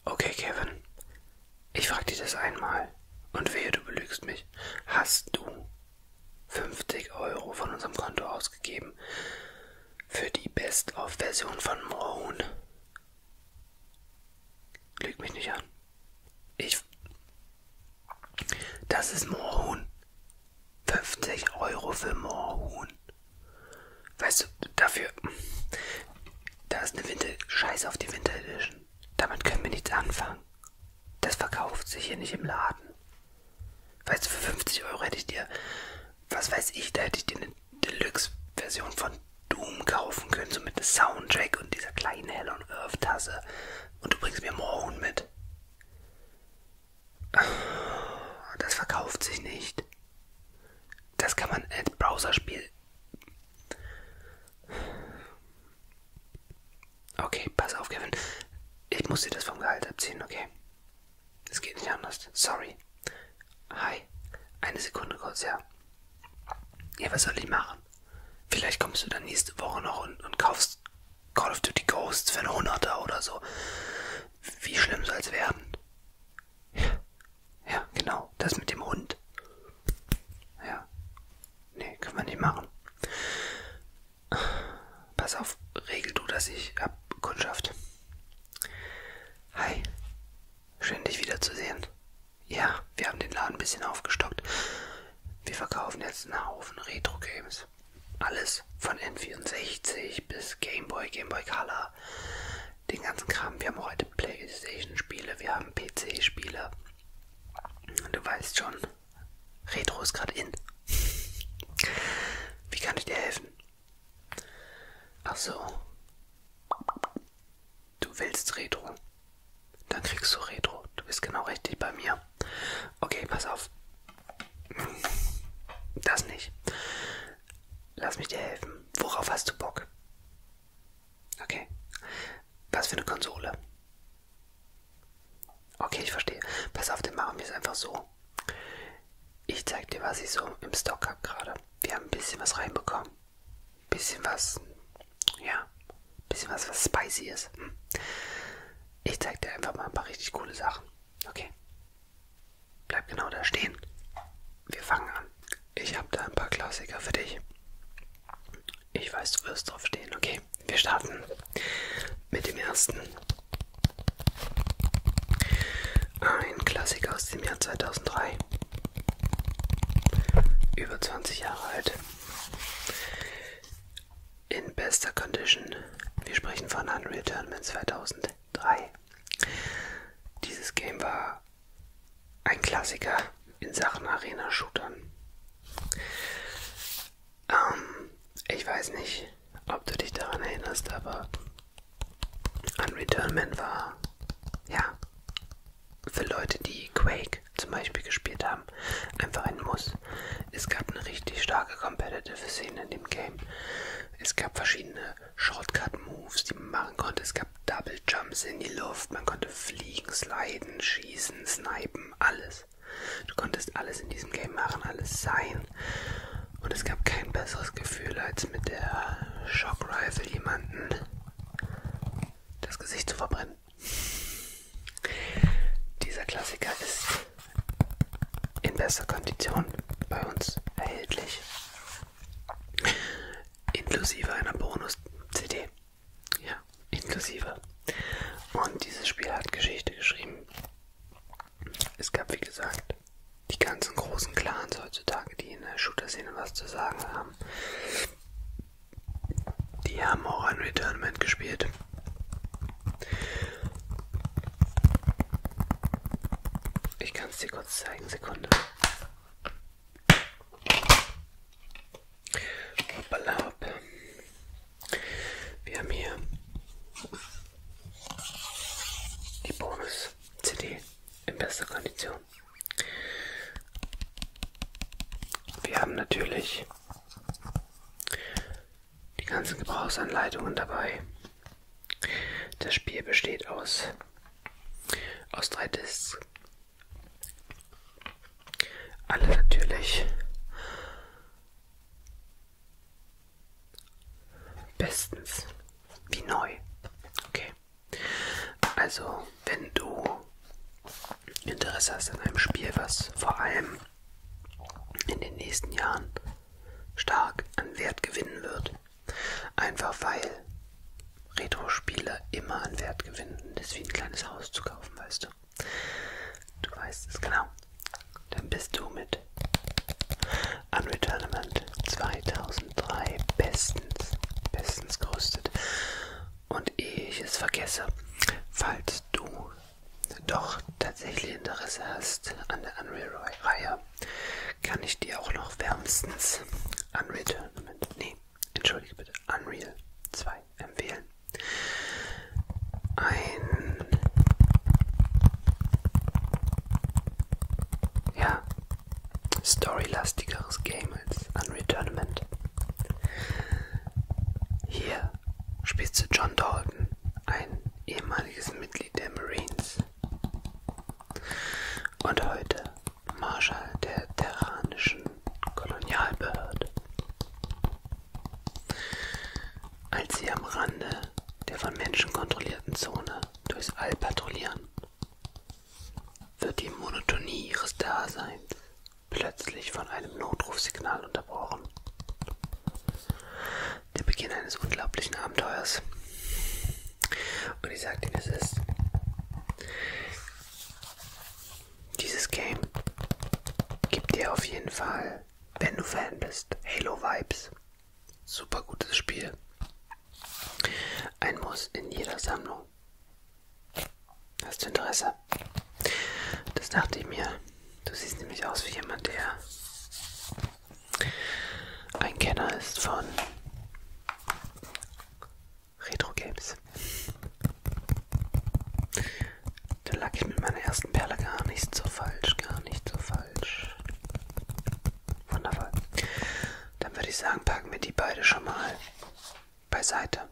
Okay, Kevin, ich frag dich das einmal und wehe, du belügst mich. Hast du 50 Euro von unserem Konto ausgegeben für die Best-of-Version von Moorhuhn? Lüg mich nicht an. Das ist Moorhuhn. 50 Euro für Moorhuhn. Weißt du, dafür... Da ist eine Scheiß auf die Winter Edition. Damit können wir nichts anfangen. Das verkauft sich hier nicht im Laden. Weißt du, für 50 Euro hätte ich dir, was weiß ich, da hätte ich dir eine Deluxe-Version von Doom kaufen können, so mit dem Soundtrack und dieser kleinen Hell on Earth Tasse. Und du bringst mir Moorhuhn mit. Das verkauft sich nicht. Das kann man als Browserspiel. Okay, pass auf, Kevin. Ich muss dir das vom Gehalt abziehen, okay? Es geht nicht anders. Sorry. Hi. Eine Sekunde kurz, ja. Ja, was soll ich machen? Vielleicht kommst du dann nächste Woche noch und kaufst Call of Duty Ghosts für einen 100er oder so. Wie schlimm soll es werden? Ja, genau. Das mit dem Hund. Ja. Nee, können wir nicht machen. Pass auf, regel du das, ich hab Kundschaft. Hi. Schön, dich wiederzusehen. Ja, wir haben den Laden ein bisschen aufgestockt. Wir verkaufen jetzt einen Haufen Retro-Games. Alles von N64 bis Game Boy, Game Boy Color. Den ganzen Kram. Wir haben heute PlayStation-Spiele, wir haben PC-Spiele. Du weißt schon, Retro ist gerade in. Wie kann ich dir helfen? Ach so. Du willst Retro. Dann kriegst du Retro. Du bist genau richtig bei mir. Okay, pass auf. Das nicht. Lass mich dir helfen. Worauf hast du Bock? Okay. Was für eine Konsole? Okay, ich verstehe. Pass auf, dann machen wir es einfach so. Ich zeig dir, was ich so im Stock habe gerade. Wir haben ein bisschen was reinbekommen. Bisschen was, ja, bisschen was spicy ist. Ich zeig dir einfach mal ein paar richtig coole Sachen. Okay. Bleib genau da stehen. Wir fangen an. Ich habe da ein paar Klassiker für dich. Ich weiß, du wirst drauf stehen. Okay, wir starten mit dem ersten. Ein Klassiker aus dem Jahr 2003. Über 20 Jahre alt. In bester Condition. Wir sprechen von Unreal Tournament 2003. Dieses Game war ein Klassiker in Sachen Arena-Shootern. Ich weiß nicht, ob du dich daran erinnerst, aber Unreal Tournament war, ja, für Leute, die Quake zum Beispiel gespielt haben, einfach ein Muss. Es gab eine richtig starke Competitive Szene in dem Game. Es gab verschiedene Shortcut-Moves, die man machen konnte. Es gab Double Jumps in die Luft. Man konnte fliegen, sliden, schießen, snipen, alles. Du konntest alles in diesem Game machen, alles sein. Und es gab kein besseres Gefühl, als mit der Shock Rifle jemanden das Gesicht zu verbrennen. Dieser Klassiker ist in bester Kondition bei uns erhältlich. Inklusive einer Bonus-CD. Ja, inklusive. Und dieses Spiel hat Geschichte geschrieben. Es gab, wie gesagt, die ganzen großen Clans heutzutage, die in der Shooter-Szene was zu sagen haben. Die haben auch ein Returnament gespielt. Ich kann es dir kurz zeigen, Sekunde. Hoppala hopp. Wir haben hier die Bonus-CD in bester Kondition. Wir haben natürlich die ganzen Gebrauchsanleitungen dabei. Das Spiel besteht aus 3 Discs. Alle natürlich bestens wie neu. Okay. Also wenn du Interesse hast an einem Spiel, was vor allem in den nächsten Jahren stark an Wert gewinnen wird. Einfach weil Retro-Spiele immer an Wert gewinnen. Das ist wie ein kleines Haus zu kaufen, weißt du. Du weißt es genau. Dann bist du mit Unreal Tournament 2003 bestens gerüstet. Und ehe ich es vergesse, falls du doch tatsächlich Interesse hast an der Unreal-Reihe, kann ich dir auch noch wärmstens Unreal Tournament, entschuldige bitte, Unreal 2 empfehlen. Ein, ja, storylastigeres Game als Unreal Tournament. Hier spielst du John Dalton, ein ehemaliges Mitglied der Marines und heute Marschall der terranischen Kolonialbehörde. Als sie am Rande der von Menschen kontrollierten Zone durchs All patrouillieren, wird die Monotonie ihres Daseins plötzlich von einem Notrufsignal unterbrochen. Der Beginn eines unglaublichen Abenteuers. Und ich sag dir, wie es ist. Dieses Game gibt dir auf jeden Fall, wenn du Fan bist, Halo-Vibes. Super gutes Spiel. Ein Muss in jeder Sammlung. Hast du Interesse? Das dachte ich mir. Du siehst nämlich aus wie jemand, der ein Kenner ist von Retro-Games. Da lag ich mit meiner ersten Perle gar nicht so falsch, Wundervoll. Dann würde ich sagen, packen wir die beide schon mal beiseite.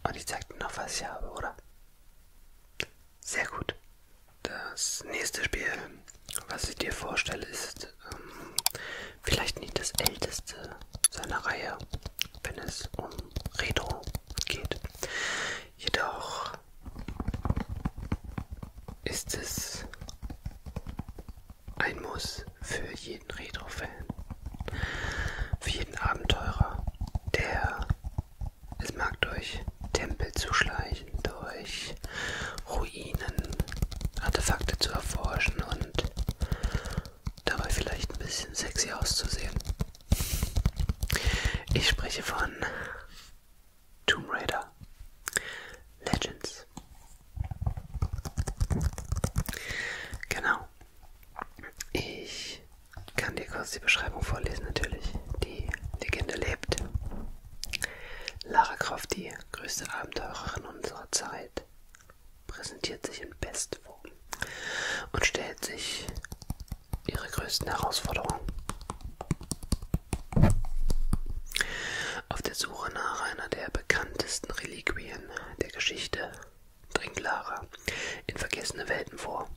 Und ich zeig dir noch, was ich habe, oder? Sehr gut. Das nächste Spiel, was ich dir vorstelle, ist vielleicht nicht das älteste seiner Reihe, wenn es um Retro geht. Jedoch ist es ein Muss für jeden Retro-Fan, für jeden Abenteurer, der es mag, durch Tempel zu schleichen, durch Ruinen, Artefakte zu erforschen und dabei vielleicht ein bisschen sexy auszusehen. Ich spreche von Tomb Raider Legends. Genau. Ich kann dir kurz die Beschreibung vorlesen, natürlich. Die Legende lebt. Lara Croft, die größte Abenteurerin unserer Zeit, präsentiert sich in Bestform und stellt sich ihre größten Herausforderungen. Auf der Suche nach einer der bekanntesten Reliquien der Geschichte dringt Lara in vergessene Welten vor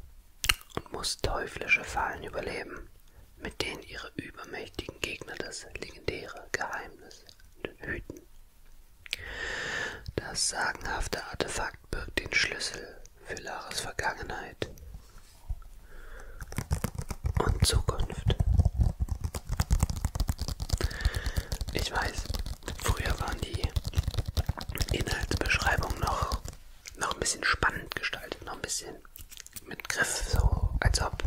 und muss teuflische Fallen überleben, mit denen ihre übermächtigen Gegner das legendäre Geheimnis hüten. Das sagenhafte Artefakt birgt den Schlüssel für Laras Vergangenheit und Zukunft. Ich weiß, früher waren die Inhaltsbeschreibungen noch ein bisschen spannend gestaltet, noch ein bisschen mit Griff, so als ob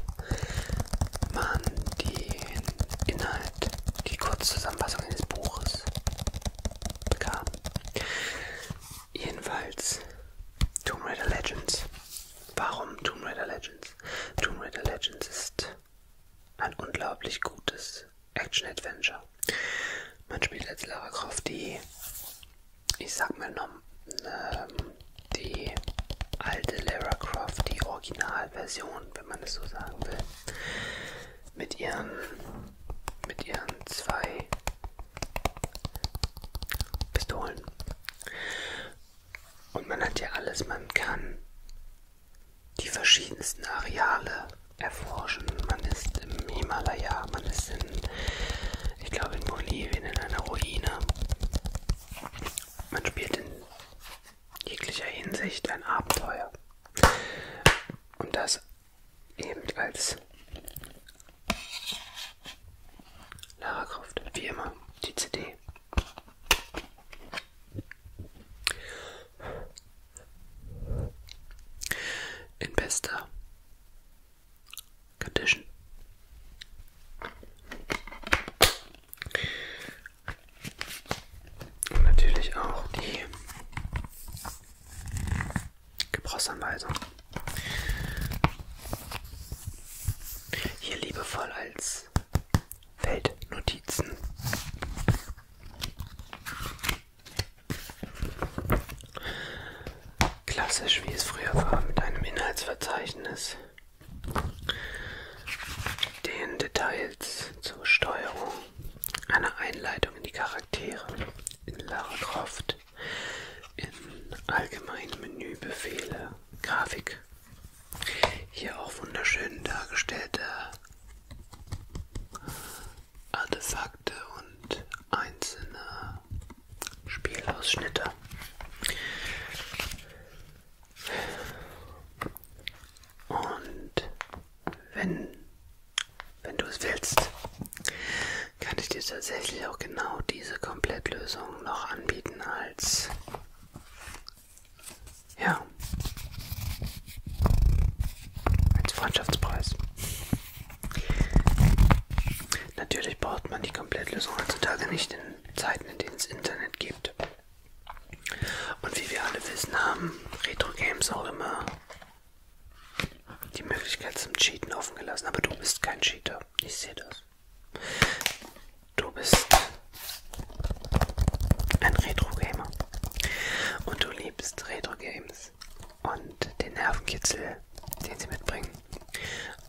man den Inhalt, die Kurzzusammenfassung eines Buches bekam. Jedenfalls Tomb Raider Legends. Warum Tomb Raider Legends? Tomb Raider Legends ist ein unglaublich gutes Action-Adventure. Man spielt als Lara Croft die, ich sag mal noch, die alte Lara Croft, die Originalversion, wenn man es so sagen will, mit ihren 2 Pistolen. Und man hat ja alles, man kann die verschiedensten Areale erforschen. Man ist im Himalaya, man ist ich glaube in Bolivien in einer Ruine. Man spielt in jeglicher Hinsicht ein Abenteuer. als Lara Croft. Wie immer die CD. In bester Condition. Und natürlich auch die Gebrauchsanweisung. Hier liebevoll als Feldnotizen. Klassisch, wie es früher war, mit einem Inhaltsverzeichnis, den Details zur Steuerung, einer Einleitung in die Charaktere, in Lara Croft, in allgemeine Menübefehle, Grafik. Hier auch wunderschön dargestellte Artefakte und einzelne Spielausschnitte. Und wenn du es willst, kann ich dir tatsächlich auch genau diese Komplettlösung noch anbieten als Freundschaftspreis. Natürlich braucht man die Komplettlösung heutzutage nicht in Zeiten, in denen es Internet gibt. Und wie wir alle wissen, haben Retro-Games auch immer die Möglichkeit zum Cheaten offen gelassen. Aber du bist kein Cheater. Ich sehe das. Du bist ein Retro-Gamer. Und du liebst Retro-Games. Und den Nervenkitzel, den sie mitbringen.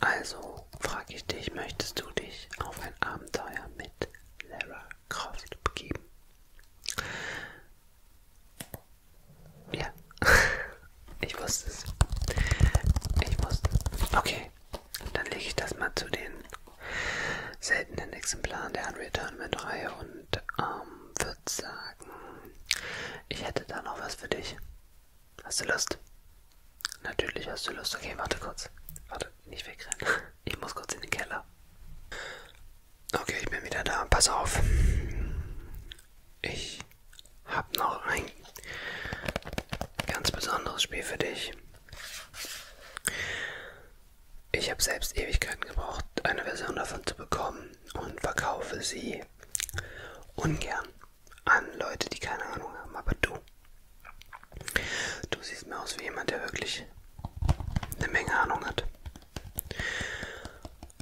Also frage ich dich, möchtest du dich auf ein Abenteuer mit Lara Croft begeben? Ja, ich wusste es. Okay, dann lege ich das mal zu den seltenen Exemplaren der Unreal Tournament-Reihe und würde sagen, ich hätte da noch was für dich. Hast du Lust? Natürlich hast du Lust. Okay, warte kurz. Warte, nicht wegrennen. Ich muss kurz in den Keller. Okay, ich bin wieder da. Pass auf. Ich habe noch ein ganz besonderes Spiel für dich. Ich habe selbst Ewigkeiten gebraucht, eine Version davon zu bekommen und verkaufe sie ungern an Leute, die keine Ahnung haben. Aber du siehst mir aus wie jemand, der wirklich eine Menge Ahnung hat.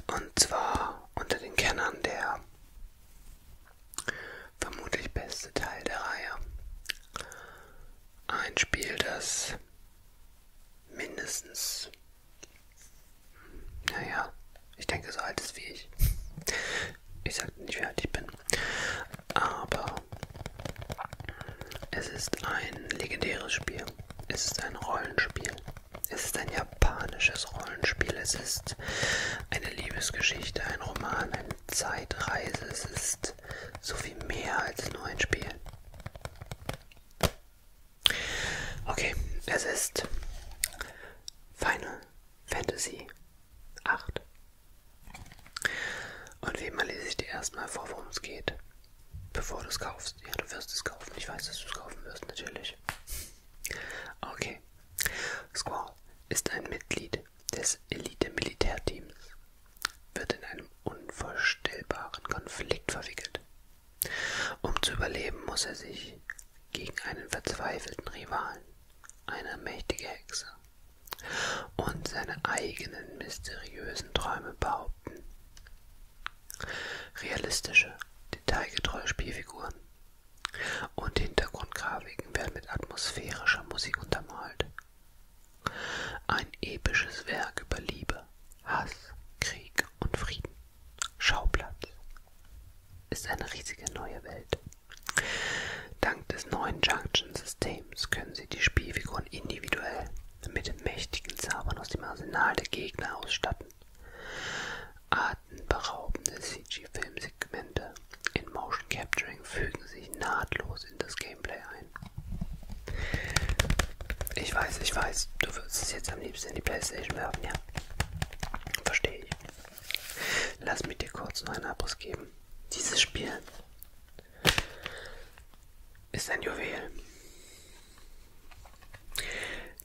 Und zwar unter den Kennern der vermutlich beste Teil der Reihe. Ein Spiel, das mindestens, ich denke so alt ist wie ich. Ich sag nicht, wie alt ich bin. Aber es ist ein legendäres Spiel. Es ist ein Rollenspiel. Es ist ein japanisches Rollenspiel. Es ist eine Liebesgeschichte, ein Roman, eine Zeitreise. Es ist so viel mehr als nur ein Spiel. Okay, es ist Final Fantasy 8. Und wie immer lese ich dir erstmal vor, worum es geht, bevor du es kaufst. Ja, du wirst es kaufen. Ich weiß, dass du es kaufen wirst, natürlich. Okay. Squall ist ein Mitglied des Elite-Militärteams, wird in einem unvorstellbaren Konflikt verwickelt. Um zu überleben, muss er sich gegen einen verzweifelten Rivalen, eine mächtige Hexe, und seine eigenen mysteriösen Träume behaupten. Realistische, detailgetreue Spielfiguren und Hintergrundgrafiken werden mit atmosphärischer Musik untermalt. Ein episches Werk über Liebe, Hass, Krieg und Frieden. Schauplatz ist eine riesige neue Welt. Dank des neuen Junction-Systems können Sie die Spielfiguren individuell mit mächtigen Zaubern aus dem Arsenal der Gegner ausstatten. Atemberaubende CG-Filmsegmente in Motion Capturing fügen sich nahtlos in das Gameplay ein. Ich weiß, du würdest es jetzt am liebsten in die PlayStation werfen, ja. verstehe ich. Lass mich dir kurz noch einen Abriss geben. Dieses Spiel ist ein Juwel.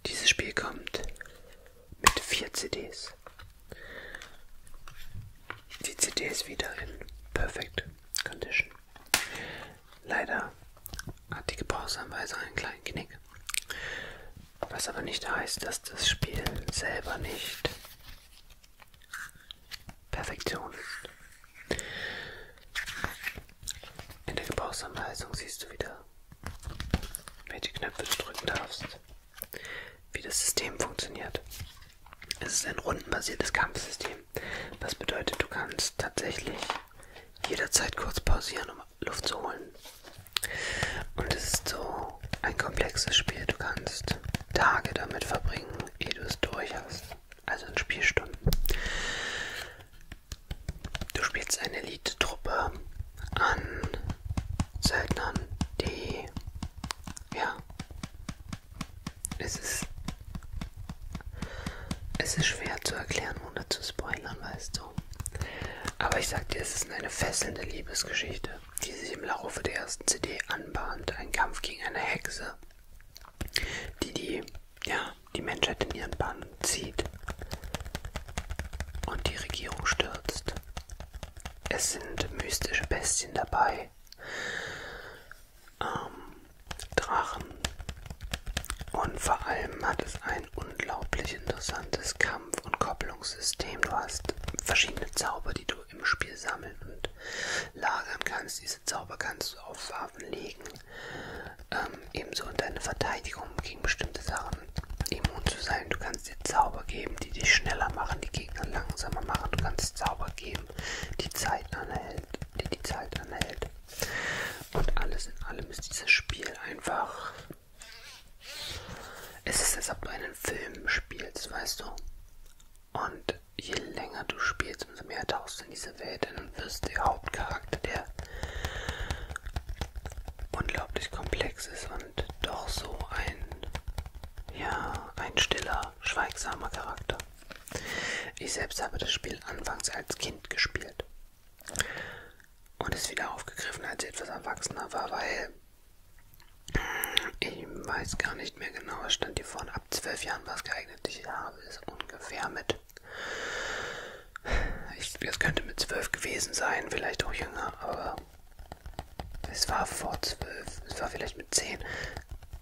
Dieses Spiel kommt mit 4 CDs. Die CD ist wieder in Perfect Condition. Leider hat die Gebrauchsanweisung einen kleinen Knick. Was aber nicht heißt, dass das Spiel selber nicht Perfektion ist. In der Gebrauchsanweisung siehst du wieder, welche Knöpfe du drücken darfst, wie das System funktioniert. Es ist ein rundenbasiertes Kampfsystem, was bedeutet, du kannst tatsächlich jederzeit kurz pausieren, um Luft zu holen. Und es ist so ein komplexes Spiel, du kannst Tage damit verbringen, ehe du es durch hast, also in Spielstunden. Du spielst eine Elite-Truppe an Söldnern, die, ja, es ist schwer zu erklären, ohne zu spoilern, weißt du. Aber ich sag dir, es ist eine fesselnde Liebesgeschichte, die sich im Laufe der ersten CD anbahnt. Ein Kampf gegen eine Hexe, die Menschheit in ihren Bann zieht und die Regierung stürzt. Es sind mystische Bestien dabei, Drachen, und vor allem hat es ein unglaublich interessantes Kampf- und Kopplungssystem. Du hast verschiedene Zauber, die du im Spiel sammeln und lagern kannst. Diese Zauber kannst du auf Waffen legen, ebenso in deine Verteidigung gegen bestimmte Sachen immun zu sein. Du kannst dir Zauber geben, die dich schneller machen, die Gegner langsamer machen. Du kannst Zauber geben, die Zeit anhält. Und alles in allem ist dieses Spiel einfach... Es ist, als ob du einen Film spielst, weißt du? Und je länger du spielst, umso mehr tauchst du in diese Welt ein und wirst der Hauptcharakter, der unglaublich komplex ist und doch so ein stiller, schweigsamer Charakter. Ich selbst habe das Spiel anfangs als Kind gespielt und es wieder aufgegriffen, als ich etwas erwachsener war, weil ich weiß gar nicht mehr genau, es stand hier vorne, ab 12 Jahren war es geeignet. Ich habe es ungefähr es könnte mit 12 gewesen sein, vielleicht auch jünger, aber es war vor 12, es war vielleicht mit 10.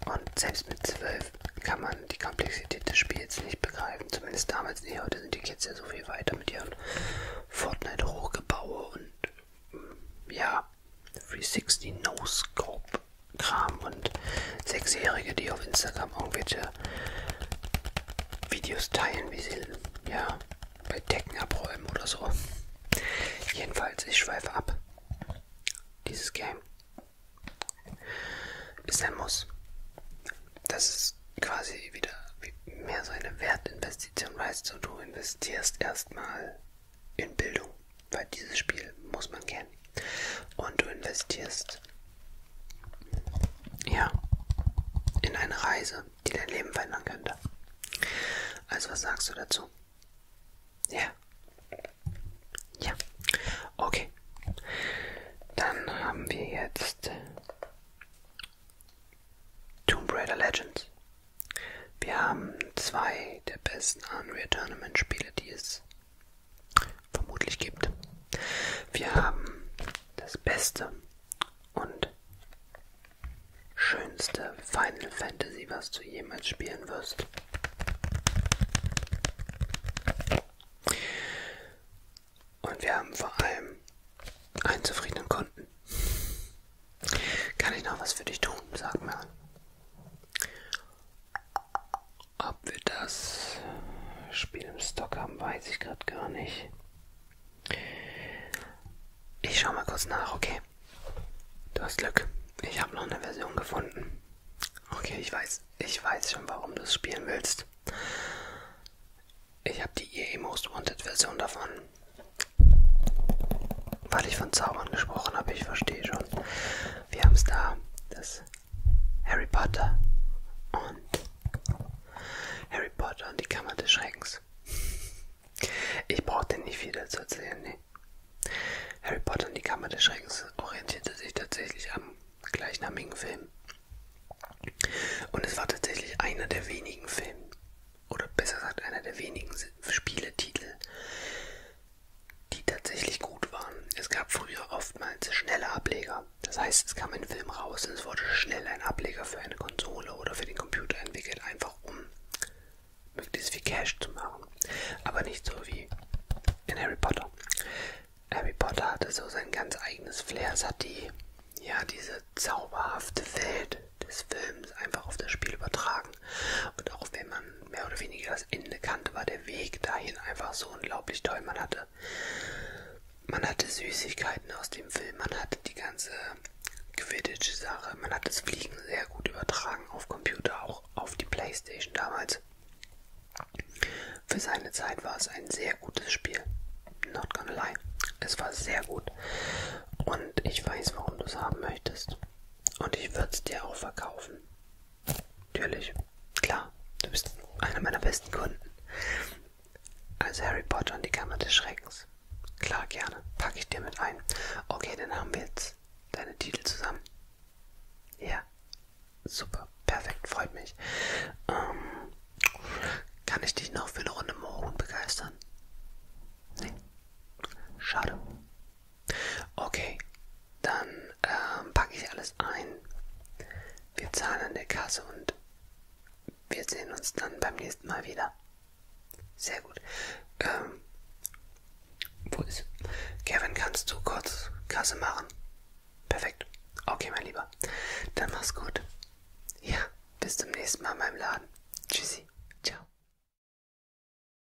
Und selbst mit 12 kann man die Komplexität des Spiels nicht begreifen, zumindest damals nicht. Heute sind die Kids ja so viel weiter mit ihren Fortnite-Hochgebaue und 360 No-Scope-Kram und 6-Jährige, die auf Instagram irgendwelche Videos teilen, wie sie bei Decken abräumen oder so. Jedenfalls, ich schweife ab. Dieses Game ist ein Muss. Das ist quasi wieder mehr so eine Wertinvestition, weißt du, du investierst erstmal in Bildung, weil dieses Spiel muss man kennen. Und du investierst in eine Reise, die dein Leben verändern könnte. Also was sagst du dazu? Ja. Okay. Dann haben wir jetzt Tomb Raider Legends. Wir haben 2 der besten Unreal Tournament Spiele, die es vermutlich gibt. Wir haben das beste und schönste Final Fantasy, was du jemals spielen wirst. Und wir haben vor allem einen zufriedenen Kunden. Kann ich noch was für dich tun? Sag mal. Ob wir das Spiel im Stock haben, weiß ich gerade gar nicht. Ich schau mal kurz nach, okay? Du hast Glück. Ich habe noch eine Version gefunden. Okay, ich weiß schon, warum du es spielen willst. Ich habe die EA Most Wanted Version davon. Weil ich von Zaubern gesprochen habe, ich verstehe schon. Wir haben es da, das Harry Potter und die Kammer des Schreckens. Ich brauche der wenigen Spieletitel, die tatsächlich gut waren. Es gab früher oftmals schnelle Ableger. Das heißt, es kam ein Film raus und es wurde schnell ein Ableger für eine Konsole oder für den Computer entwickelt, einfach um möglichst viel Cash zu machen. Aber nicht so wie in Harry Potter. Harry Potter hatte so sein ganz eigenes Flair. Es hat diese zauberhafte Welt des Films einfach auf das Spiel übertragen. Und auch wenn man mehr oder weniger das Ende kannte, war der Weg dahin einfach so unglaublich toll. Man hatte Süßigkeiten aus dem Film, man hatte die ganze Quidditch-Sache, man hat das Fliegen sehr gut übertragen auf Computer, auch auf die PlayStation damals. Für seine Zeit war es ein sehr gutes Spiel. Not gonna lie. Es war sehr gut. Und ich weiß, warum du es haben möchtest. Und ich würde es dir auch verkaufen. Natürlich. Klar, du bist einer meiner besten Kunden. Also Harry Potter und die Kammer des Schreckens. Klar, gerne. Packe ich dir mit ein. Okay, dann haben wir jetzt deine Titel zusammen. Ja. Super. Perfekt. Freut mich. Kann ich dich noch für eine Runde Morgen begeistern? Nee. Schade. Okay. Dann packe ich alles ein. Wir zahlen an der Kasse und wir sehen uns dann beim nächsten Mal wieder. Sehr gut. Wo ist... Kevin, kannst du kurz Kasse machen?